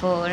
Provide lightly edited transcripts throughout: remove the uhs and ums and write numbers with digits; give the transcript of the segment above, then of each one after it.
4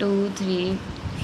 2, 3,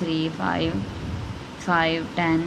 3, 5, 10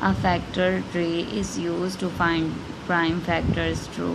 A factor tree is used to find prime factors true.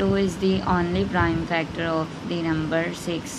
2 is the only prime factor of the number 6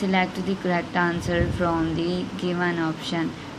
Select the correct answer from the given option.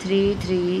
3, 3,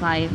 5,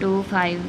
2, 5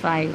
5.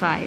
5.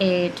8.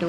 2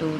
2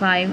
5